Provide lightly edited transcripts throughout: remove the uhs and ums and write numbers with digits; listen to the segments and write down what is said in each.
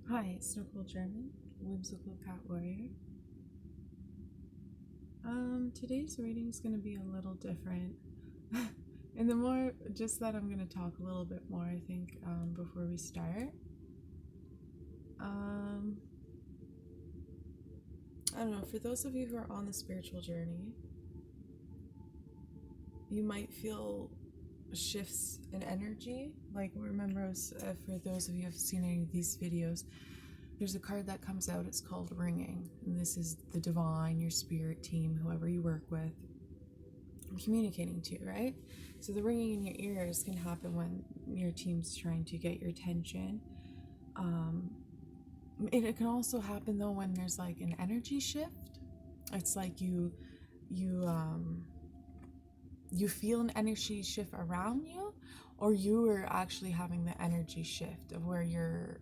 Hi, it's Nicole German, Whimsical Cat Warrior. Today's reading is going to be a little different. And the more, just that I'm going to talk a little bit more, I think, before we start. I don't know, for those of you who are on the spiritual journey, you might feel shifts in energy. Like, remember, for those of you who have seen any of these videos, there's a card that comes out, it's called Ringing. And this is the divine, your spirit team, whoever you work with, communicating to, right? So the ringing in your ears can happen when your team's trying to get your attention. It can also happen though when there's like an energy shift. It's like you feel an energy shift around you, or you are actually having the energy shift of where you're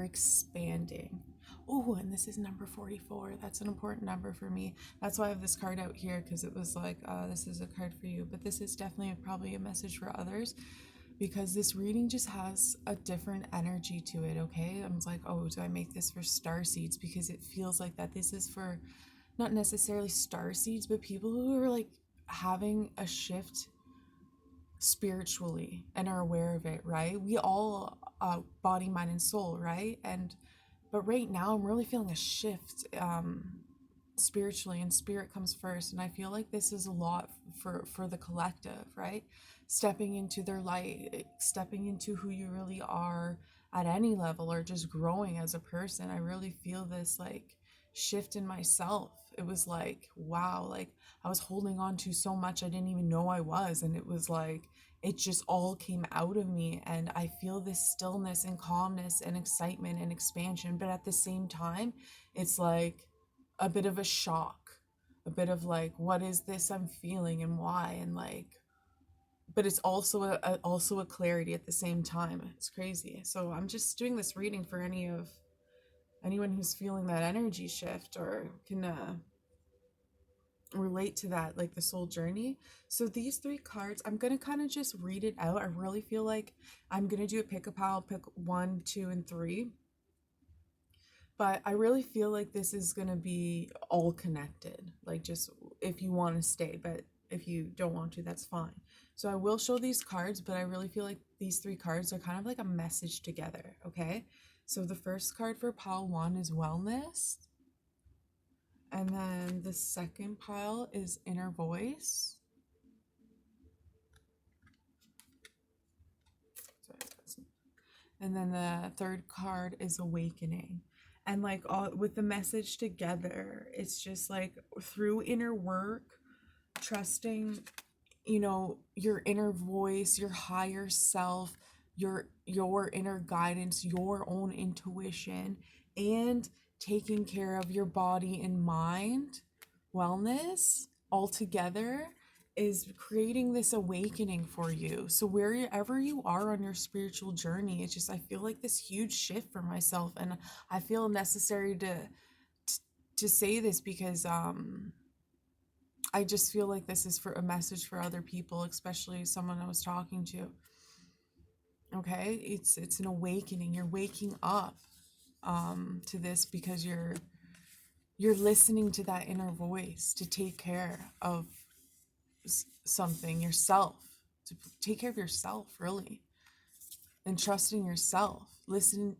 expanding. Oh, and this is number 44. That's an important number for me. That's why I have this card out here, because it was like, this is a card for you. But this is definitely probably a message for others, because this reading just has a different energy to it, okay? I'm like, oh, do I make this for star seeds? Because it feels like that this is for not necessarily star seeds, but people who are like having a shift spiritually and are aware of it, right? We all body, mind, and soul, right? But right now I'm really feeling a shift spiritually, and spirit comes first. And I feel like this is a lot for the collective, right? Stepping into their light, stepping into who you really are at any level, or just growing as a person. I really feel this like shift in myself. It was like, wow, like I was holding on to so much I didn't even know I was, and it was like it just all came out of me, and I feel this stillness and calmness and excitement and expansion. But at the same time, it's like a bit of a shock, a bit of like, what is this I'm feeling and why? And like, but it's also also a clarity at the same time. It's crazy. So I'm just doing this reading for anyone who's feeling that energy shift, or can relate to that, like the soul journey. So these three cards, I'm gonna kind of just read it out. I really feel like I'm gonna do a pick a pile, pick 1, 2, and 3. But I really feel like this is gonna be all connected. Like, just if you want to stay, but if you don't want to, that's fine. So I will show these cards, but I really feel like these three cards are kind of like a message together, okay? So the first card for pile 1 is wellness. And then the second pile is inner voice. And then the third card is awakening. And like all with the message together, it's just like through inner work, trusting, your inner voice, your higher self, your inner guidance, your own intuition, and taking care of your body and mind, wellness all together is creating this awakening for you. So wherever you are on your spiritual journey, it's just, I feel like this huge shift for myself, and I feel necessary to say this because I just feel like this is for a message for other people, especially someone I was talking to. Okay, it's an awakening. You're waking up to this because you're listening to that inner voice to take care of something, yourself, to take care of yourself, really, and trusting yourself. Listening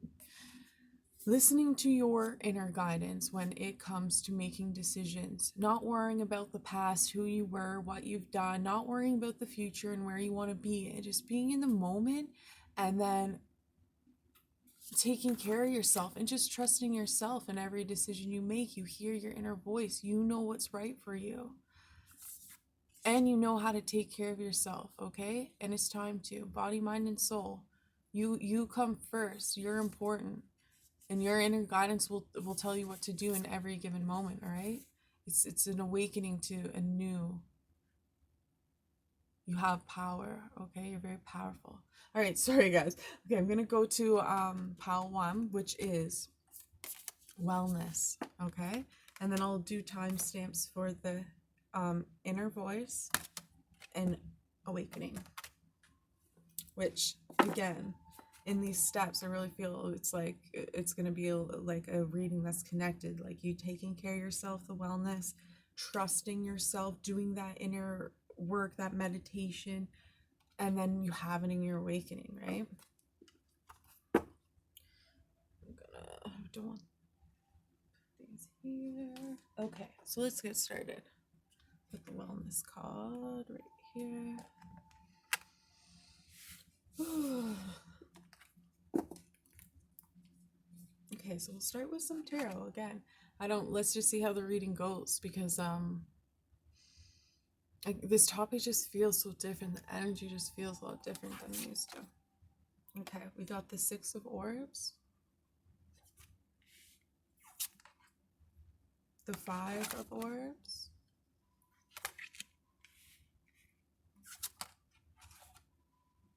to your inner guidance when it comes to making decisions, not worrying about the past, who you were, what you've done, not worrying about the future and where you want to be, and just being in the moment, and then taking care of yourself and just trusting yourself in every decision you make. You hear your inner voice, you know what's right for you, and you know how to take care of yourself, okay? And it's time to body, mind, and soul. You come first. You're important. And your inner guidance will tell you what to do in every given moment, all right? It's an awakening to a new. You have power, okay? You're very powerful. All right, sorry guys. Okay, I'm gonna go to pile 1, which is wellness, okay? And then I'll do timestamps for the inner voice and awakening. which again, in these steps, I really feel it's going to be like a reading that's connected, like you taking care of yourself, the wellness, trusting yourself, doing that inner work, that meditation, and then you having your awakening, right? Don't want things here. Okay, so let's get started. Put the wellness card right here. Okay, so we'll start with some tarot again. Let's just see how the reading goes, because this topic just feels so different. The energy just feels a lot different than it used to. Okay, we got the Six of Orbs, the Five of Orbs,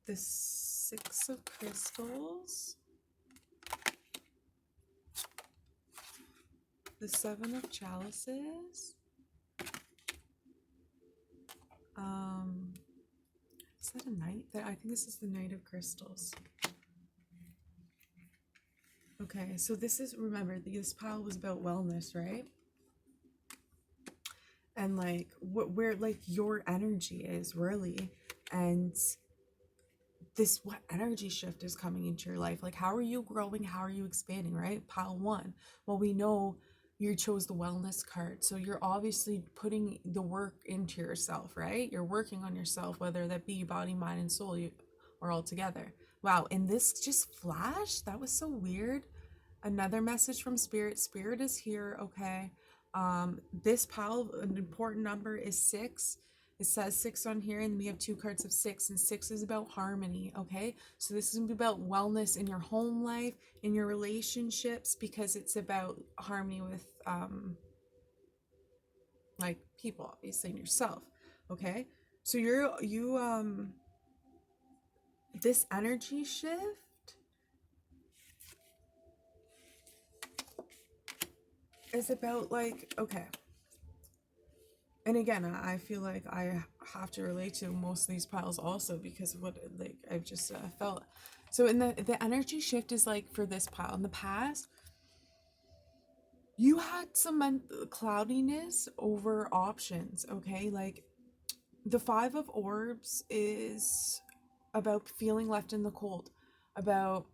the Six of Crystals, the Seven of Chalices, is that a Knight? I think this is the Knight of Crystals. Okay, so this is, remember, this pile was about wellness, right? And like where like your energy is really, and what energy shift is coming into your life. Like, how are you growing? How are you expanding, right? Pile one. Well, we know you chose the wellness card. So you're obviously putting the work into yourself, right? You're working on yourself, whether that be body, mind, and soul, or all together. Wow. And this just flashed. That was so weird. Another message from Spirit. Spirit is here. Okay. This pile, an important number is 6. It says 6 on here, and we have 2 cards of 6, and 6 is about harmony. Okay, so this is gonna be about wellness in your home life, in your relationships, because it's about harmony with like people, obviously, and yourself. Okay, so this energy shift is about, like, okay. And again, I feel like I have to relate to most of these piles also, because of what, like, I've just felt. So in the energy shift is like, for this pile in the past, you had some cloudiness over options. Okay, like the Five of Orbs is about feeling left in the cold, about,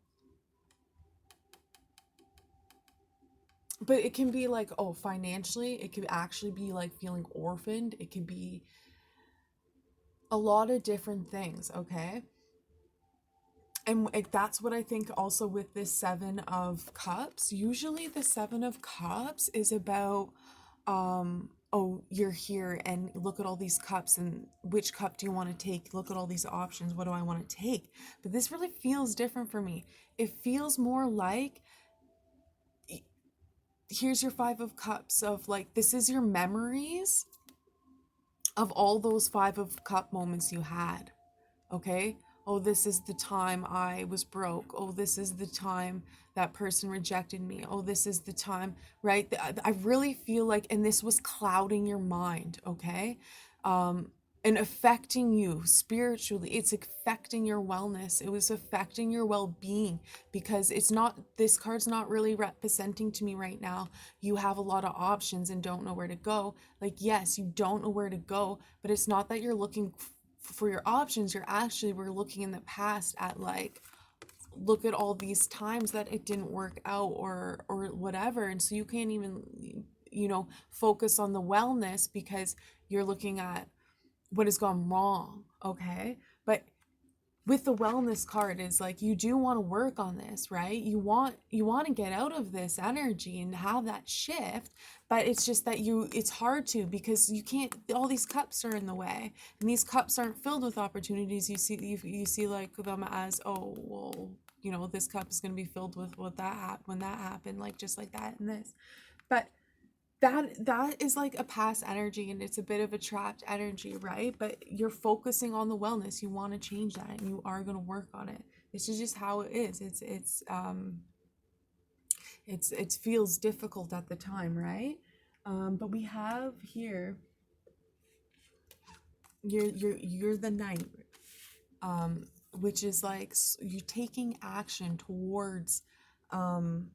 but it can be like, oh, financially, it could actually be like feeling orphaned. It could be a lot of different things. Okay, and that's what I think also with this Seven of Cups. Usually the Seven of Cups is about, oh, you're here and look at all these cups, and which cup do you want to take? Look at all these options. What do I want to take? But this really feels different for me. It feels more like, here's your Five of Cups, of like, this is your memories of all those Five of Cup moments you had. Okay, oh, this is the time I was broke. Oh, this is the time that person rejected me. Oh, this is the time, right? I really feel like, and this was clouding your mind. Okay, and affecting you spiritually. It's affecting your wellness. It was affecting your well-being, because it's not, this card's not really representing to me right now, you have a lot of options and don't know where to go. Like, yes, you don't know where to go, but it's not that you're looking for your options. You're actually, we're looking in the past at, like, look at all these times that it didn't work out, or whatever, and so you can't even, focus on the wellness, because you're looking at what has gone wrong. Okay, but with the wellness card is like, you do want to work on this, right? You want to get out of this energy and have that shift, but it's just that it's hard to, because you can't, all these cups are in the way, and these cups aren't filled with opportunities. You see like them as, oh, well, this cup is going to be filled with when that happened, like, just like that and this. But that is like a past energy, and it's a bit of a trapped energy, right? But you're focusing on the wellness. You want to change that, and you are going to work on it. This is just how it is. It feels difficult at the time, right? But we have here, you're the Knight. which is like you taking action towards um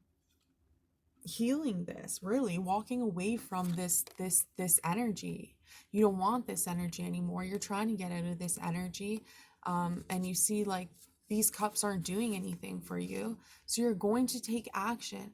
healing this, really walking away from this energy. You don't want this energy anymore. You're trying to get out of this energy, and you see like these cups aren't doing anything for you, so you're going to take action.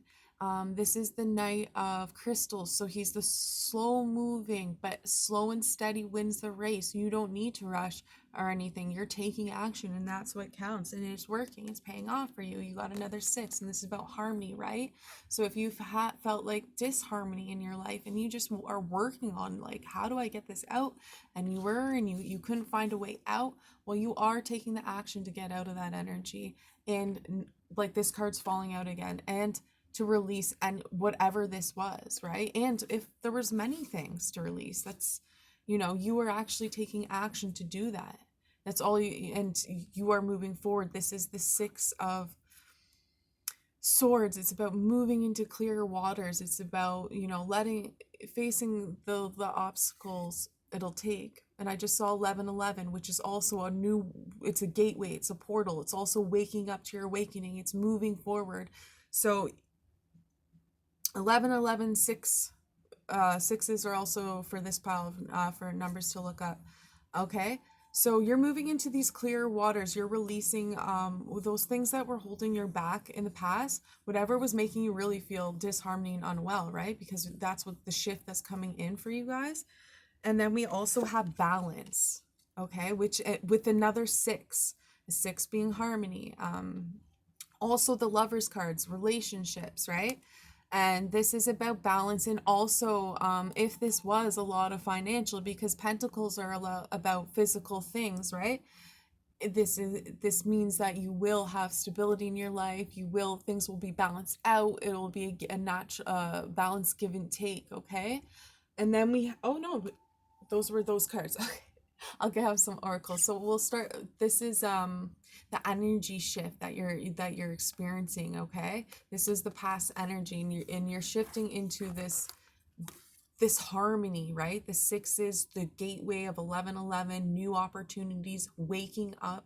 This is the Knight of Crystals, so he's the slow moving, but slow and steady wins the race. You don't need to rush or anything. You're taking action, and that's what counts, and it's working. It's paying off for you. You got another 6, and this is about harmony, right? So if you've felt like disharmony in your life, and you just are working on like, how do I get this out? And you couldn't find a way out. Well, you are taking the action to get out of that energy. And like this card's falling out again, and to release and whatever this was, right? And if there was many things to release, that's, you were actually taking action to do that. That's all you, and you are moving forward. This is the 6 of Swords. It's about moving into clearer waters. It's about, facing the obstacles it'll take. And I just saw 1111, which is also it's a gateway, it's a portal. It's also waking up to your awakening. It's moving forward. So 1111, 6, sixes are also for this pile for numbers to look up. Okay, so you're moving into these clear waters. You're releasing those things that were holding you back in the past, whatever was making you really feel disharmony and unwell, right? Because that's what the shift that's coming in for you guys. And then we also have balance, okay, which with another 6, the 6 being harmony. Also the Lovers cards, relationships, right? And this is about balance. And also, if this was a lot of financial, because Pentacles are about physical things, right? This means that you will have stability in your life. Things will be balanced out. It will be a natural balance, give and take. Okay. And then oh no, those were those cards. Okay. I'll have some oracles. So we'll start. This is the energy shift that you're experiencing. Okay, this is the past energy, and you're shifting into this harmony, right? The 6 is the gateway of 1111, new opportunities, waking up,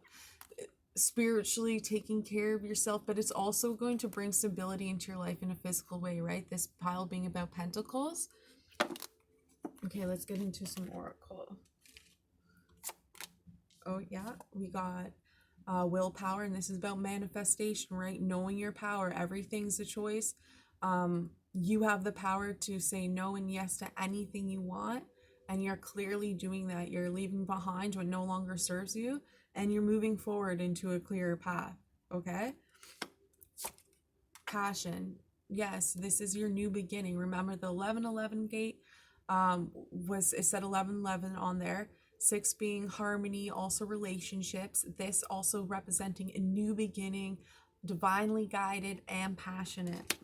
spiritually taking care of yourself, but it's also going to bring stability into your life in a physical way, right? This pile being about Pentacles. Okay, let's get into some oracle. Oh yeah, we got willpower, and this is about manifestation, right? Knowing your power. Everything's a choice. You have the power to say no and yes to anything you want, and you're clearly doing that. You're leaving behind what no longer serves you, and you're moving forward into a clearer path. Okay. Passion. Yes, this is your new beginning. Remember the 1111 gate it said 1111 on there. 6 being harmony, also relationships. This also representing a new beginning, divinely guided and passionate.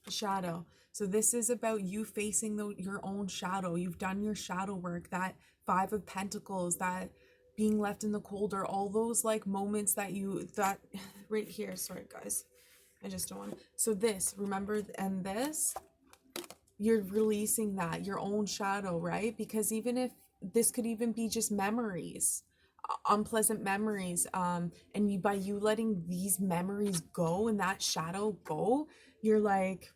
Shadow. So this is about you facing your own shadow. You've done your shadow work. That 5 of Pentacles, that being left in the cold, or all those like moments that right here. Sorry guys, I just don't want. So this, remember, and this, you're releasing that, your own shadow, right? Because even if this could even be just memories, unpleasant memories, and by you letting these memories go and that shadow go, you're like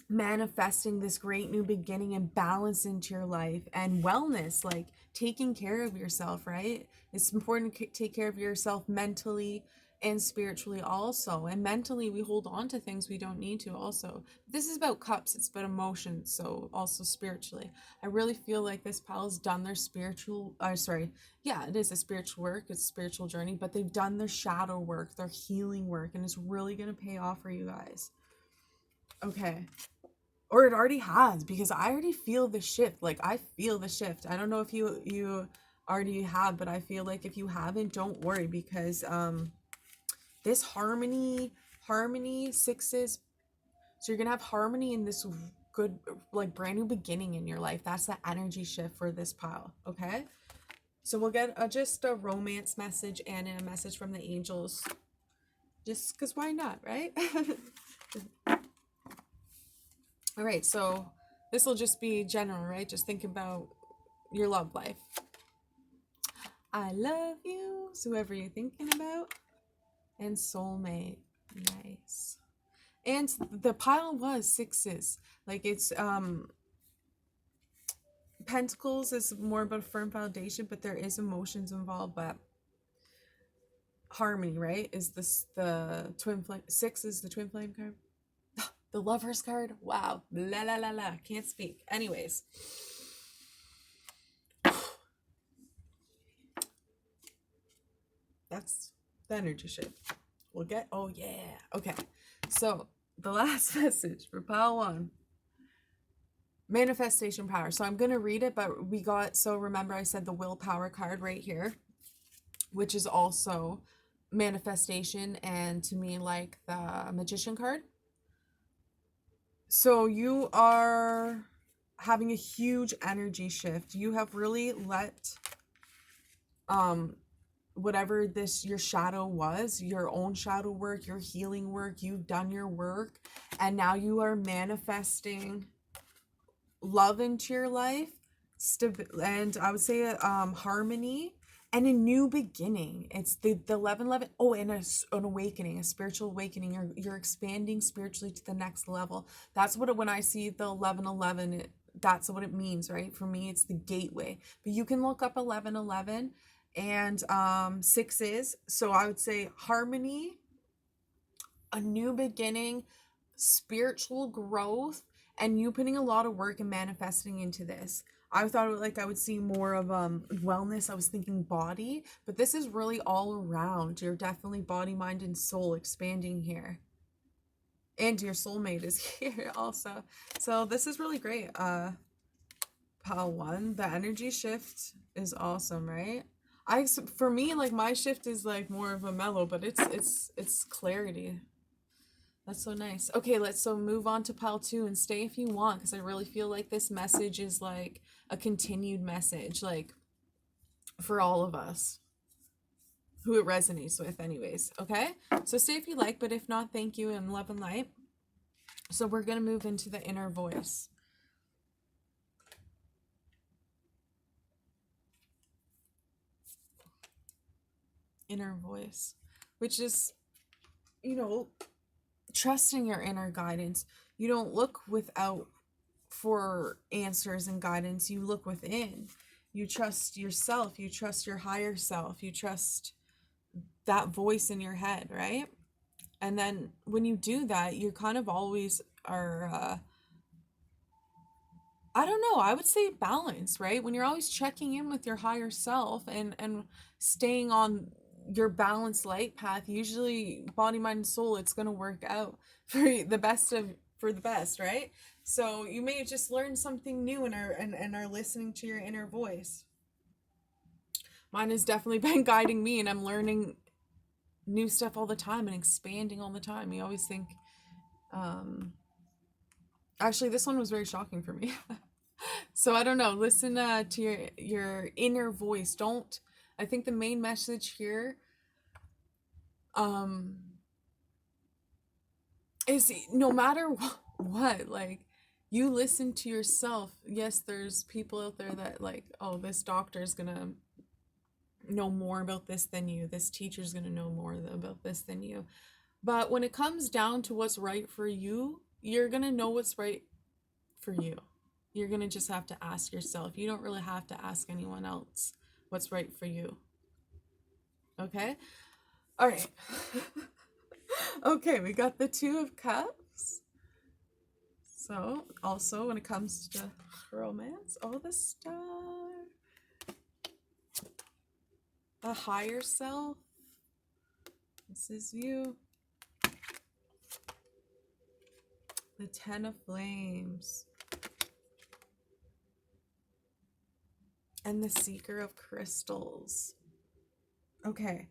manifesting this great new beginning and balance into your life and wellness, like taking care of yourself, right? It's important to take care of yourself mentally and spiritually also. And mentally, we hold on to things we don't need to also. This is about cups. It's about emotions. So also spiritually, I really feel like this pal's done their spiritual, yeah, it is a spiritual work. It's a spiritual journey, but they've done their shadow work, their healing work, and it's really going to pay off for you guys. Okay. Or it already has, because I already feel the shift. Like, I feel the shift. I don't know if you already have, but I feel like if you haven't, don't worry, because this harmony 6s, so you're gonna have harmony in this good, like, brand new beginning in your life. That's the energy shift for this pile. Okay, so we'll get just a romance message and a message from the angels, just because why not, right? All right, so this will just be general, right? Just think about your love life. I love you. spouse, whoever you're thinking about, and soulmate. Nice. And the pile was sixes. Like it's Pentacles is more about a firm foundation, but there is emotions involved. But harmony, right, is this the twin flame. Six is the twin flame card. The Lover's card. Wow. La la la la. Can't speak. Anyways. That's the energy shift. We'll get, oh yeah. Okay. So the last message for pile one. Manifestation power. So I'm going to read it, but we got, so remember I said the willpower card right here, which is also manifestation and to me like the magician card. So you are having a huge energy shift. You have really let whatever this your shadow was, your own shadow work, your healing work, you've done your work, and now you are manifesting love into your life, and I would say harmony and a new beginning. It's the 1111. Oh, and an awakening, a spiritual awakening. You're expanding spiritually to the next level. That's what when I see the 1111, that's what it means, right? For me, it's the gateway. But you can look up 1111 and sixes. So I would say harmony, a new beginning, spiritual growth, and you putting a lot of work and manifesting into this. I thought like I would see more of wellness. I was thinking body, but this is really all around. You're definitely body, mind, and soul expanding here. And your soulmate is here also. So this is really great. Pile one, the energy shift is awesome, right? For me, like my shift is like more of a mellow, but it's clarity. That's so nice. Okay, let's move on to pile two and stay if you want, because I really feel like this message is like a continued message, like for all of us who it resonates with anyways. Okay, so stay if you like, but if not, thank you and love and light. So we're going to move into the inner voice. Inner voice, which is, you know, trusting your inner guidance. You don't look without for answers and guidance. You look within. You trust yourself. You trust your higher self. You trust that voice in your head, right? And then when you do that, you kind of always are, I don't know, I would say balance, right? When you're always checking in with your higher self and staying on your balanced light path, usually body, mind, and soul, it's going to work out for the best, right? So you may just learn something new and are listening to your inner voice. Mine has definitely been guiding me, and I'm learning new stuff all the time and expanding all the time. You always think, actually this one was very shocking for me. So I don't know, listen to your inner voice. I think the main message here is no matter what, like, you listen to yourself. Yes, there's people out there that like, oh, this doctor is gonna know more about this than you, this teacher's gonna know more about this than you, but when it comes down to what's right for you, you're gonna know what's right for you. You're gonna just have to ask yourself. You don't really have to ask anyone else what's right for you. Okay? All right. Okay, we got the Two of Cups. So, also when it comes to romance, oh, the Star. The higher self. This is you. The Ten of Flames. And the Seeker of Crystals. Okay,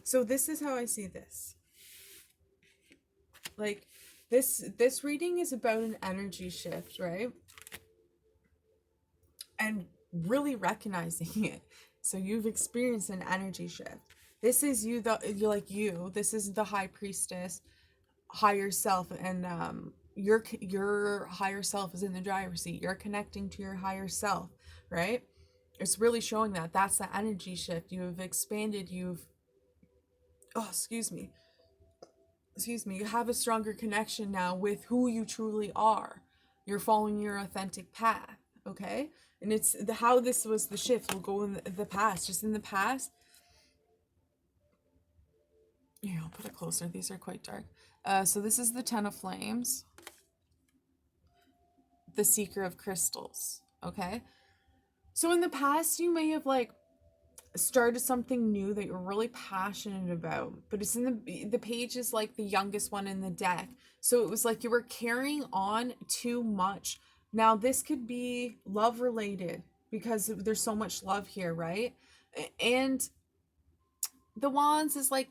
so this is how I see this. Like, this reading is about an energy shift, right? And really recognizing it. So you've experienced an energy shift. This is you, this is the High Priestess, higher self, and your higher self is in the driver's seat. You're connecting to your higher self, right? It's really showing that that's the energy shift. You have expanded, oh, excuse me, you have a stronger connection now with who you truly are. You're following your authentic path, okay? And it's how this was the shift will go in the past. Just in the past, here, I'll put it closer. These are quite dark. So this is the Ten of Flames, the Seeker of Crystals, okay? So in the past, you may have like started something new that you're really passionate about, but it's in the page is like the youngest one in the deck. So it was like you were carrying on too much. Now this could be love related because there's so much love here, right? And the wands is like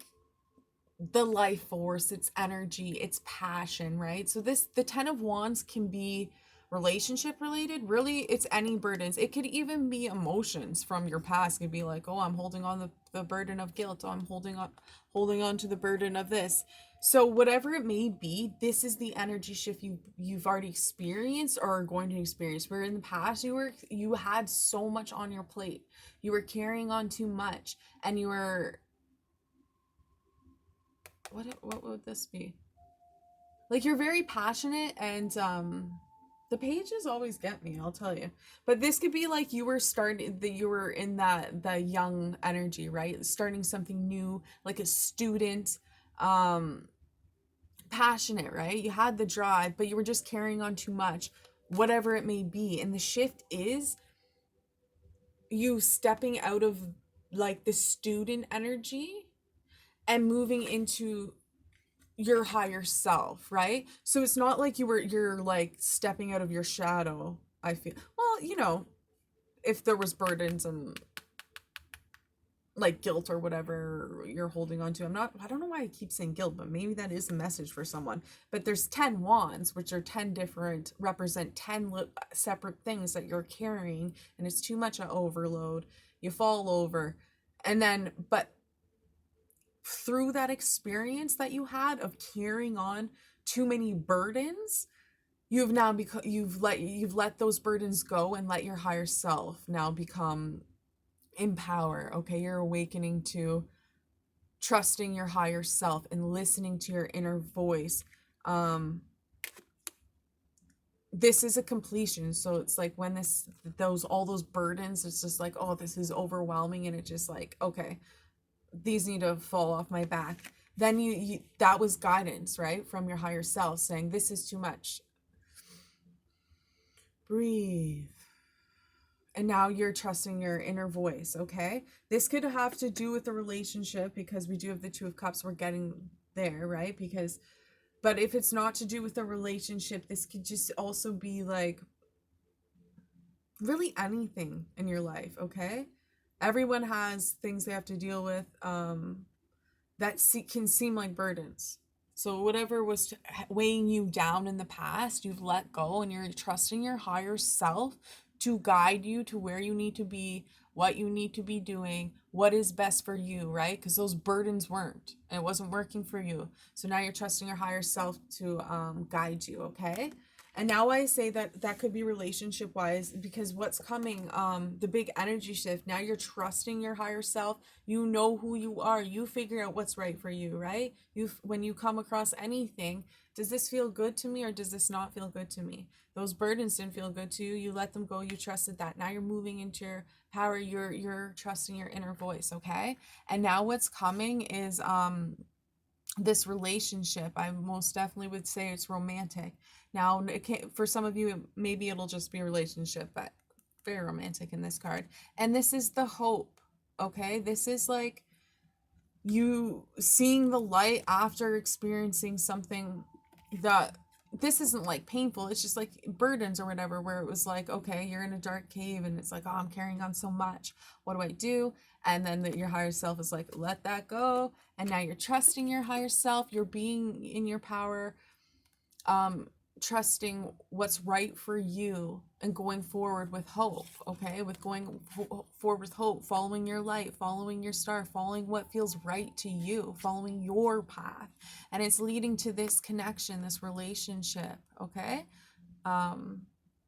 the life force, it's energy, it's passion, right? So the 10 of wands can be relationship related. Really, it's any burdens. It could even be emotions from your past. It could be like, oh, I'm holding on the burden of guilt. Oh, I'm holding on to the burden of this. So whatever it may be, this is the energy shift you've already experienced or are going to experience. Where in the past you had so much on your plate. You were carrying on too much, and you were, what would this be? Like you're very passionate, and the pages always get me, I'll tell you. But this could be like you were in the young energy, right? Starting something new, like a student, passionate, right? You had the drive, but you were just carrying on too much, whatever it may be. And the shift is you stepping out of like the student energy and moving into your higher self, right? So it's not like you're like stepping out of your shadow. I feel, well, if there was burdens and like guilt or whatever you're holding on to. I don't know why I keep saying guilt, but maybe that is a message for someone. But there's 10 wands, which are 10 different, represent 10 separate things that you're carrying, and it's too much of overload. You fall over. And then, but through that experience that you had of carrying on too many burdens, you've now you've let those burdens go and let your higher self now become in power. Okay, you're awakening to trusting your higher self and listening to your inner voice. This is a completion, so it's like when all those burdens, it's just like, oh, this is overwhelming, and it just like, okay, these need to fall off my back. Then you that was guidance, right, from your higher self saying, this is too much. Breathe. And now you're trusting your inner voice, okay? This could have to do with the relationship, because we do have the Two of Cups. We're getting there, right? But if it's not to do with the relationship, this could just also be like really anything in your life, okay? Everyone has things they have to deal with that can seem like burdens. So whatever was weighing you down in the past, you've let go, and you're trusting your higher self to guide you to where you need to be, what you need to be doing, what is best for you, right? Because those burdens weren't, and it wasn't working for you. So now you're trusting your higher self to guide you, okay? And now I say that could be relationship wise, because what's coming, the big energy shift, now you're trusting your higher self. You know who you are. You figure out what's right for you, right? When you come across anything, does this feel good to me or does this not feel good to me? Those burdens didn't feel good to you. You let them go. You trusted that. Now you're moving into your power. You're trusting your inner voice, okay? And now what's coming is this relationship. I most definitely would say it's romantic. Now, for some of you, maybe it'll just be a relationship, but very romantic in this card. And this is the hope, okay? This is like you seeing the light after experiencing something that, this isn't like painful, it's just like burdens or whatever, where it was like, okay, you're in a dark cave and it's like, oh, I'm carrying on so much, what do I do? And then your higher self is like, let that go. And now you're trusting your higher self, you're being in your power, trusting what's right for you and going forward with hope, okay? With going forward with hope, following your light, following your star, following what feels right to you, following your path. And it's leading to this connection, this relationship, okay?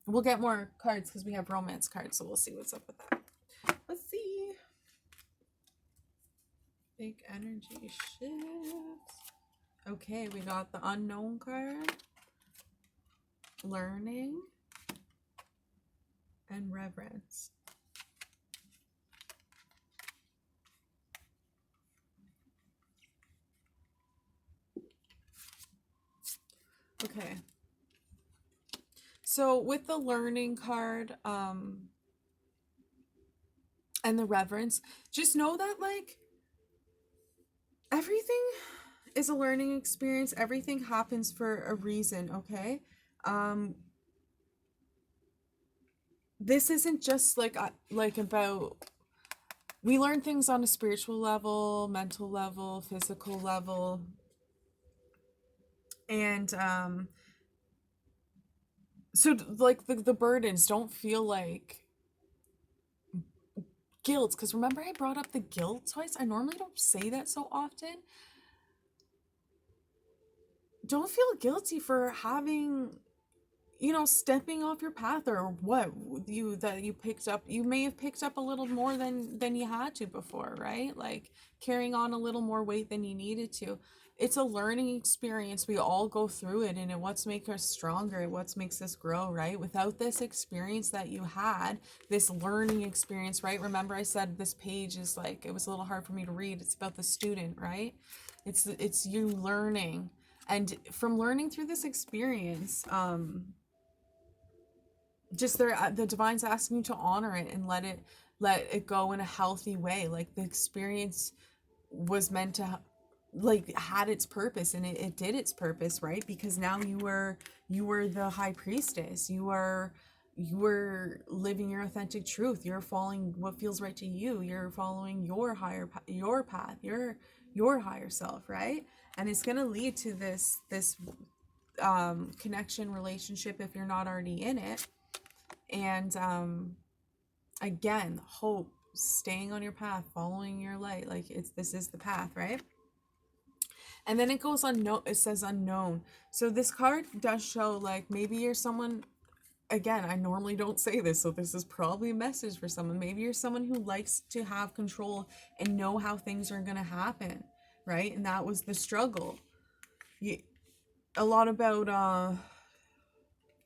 We'll get more cards because we have romance cards, so we'll see what's up with that. Big energy shifts. Okay, we got the unknown card, learning, and reverence. Okay. So with the learning card, and the reverence, just know that like everything is a learning experience. Everything happens for a reason, okay? Um this isn't just like about, we learn things on a spiritual level, mental level, physical level, and so like the burdens don't feel like guilt, because remember I brought up the guilt twice. I normally don't say that so often. Don't feel guilty for having, stepping off your path, or what you picked up. You may have picked up a little more than you had to before, right? Like carrying on a little more weight than you needed to. It's a learning experience. We all go through it, and it what's makes us stronger, it what's makes us grow, right? Without this experience that you had, this learning experience, right? Remember I said this page is like, it was a little hard for me to read. It's about the student, right? It's you learning, and from learning through this experience, just the divine's asking you to honor it and let it go in a healthy way. Like the experience was meant to, like, had its purpose, and it did its purpose, right? Because now you were the high priestess. You were living your authentic truth. You're following what feels right to you. You're following your path, your higher self, right? And it's going to lead to this connection, relationship, if you're not already in it. And again, hope, staying on your path, following your light, like this is the path, right? And then it goes unknown. It says unknown. So this card does show, like, maybe you're someone, again, I normally don't say this, so this is probably a message for someone. Maybe you're someone who likes to have control and know how things are going to happen, right? And that was the struggle. A lot about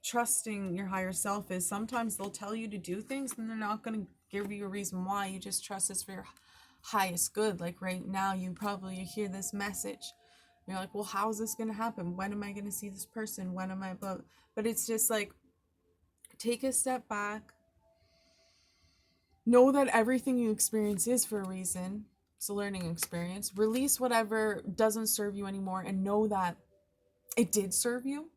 trusting your higher self is sometimes they'll tell you to do things and they're not going to give you a reason why. You just trust it's for your highest good. Like right now, you hear this message. You're like, well, how is this going to happen? When am I going to see this person? When am I about? But it's just like, take a step back. Know that everything you experience is for a reason. It's a learning experience. Release whatever doesn't serve you anymore, and know that it did serve you.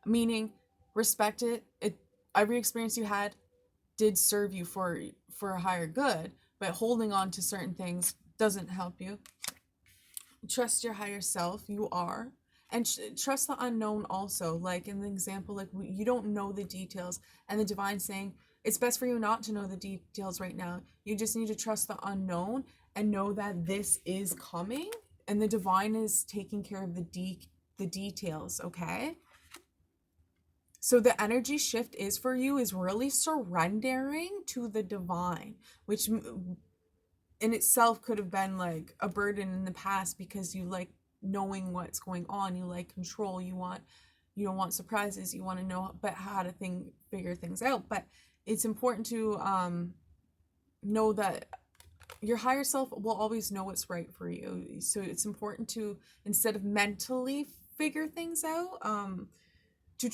Meaning, respect it. Every experience you had did serve you for a higher good, but holding on to certain things doesn't help you. Trust your higher self. You are. And trust the unknown also. Like in the example, like you don't know the details, and the divine saying it's best for you not to know the details right now. You just need to trust the unknown and know that this is coming, and the divine is taking care of the details, okay? So the energy shift is for you is really surrendering to the divine, which in itself could have been like a burden in the past, because you like knowing what's going on. You like control. You don't want surprises. You want to know but how to figure things out. But it's important to know that your higher self will always know what's right for you. So it's important to, instead of mentally figure things out,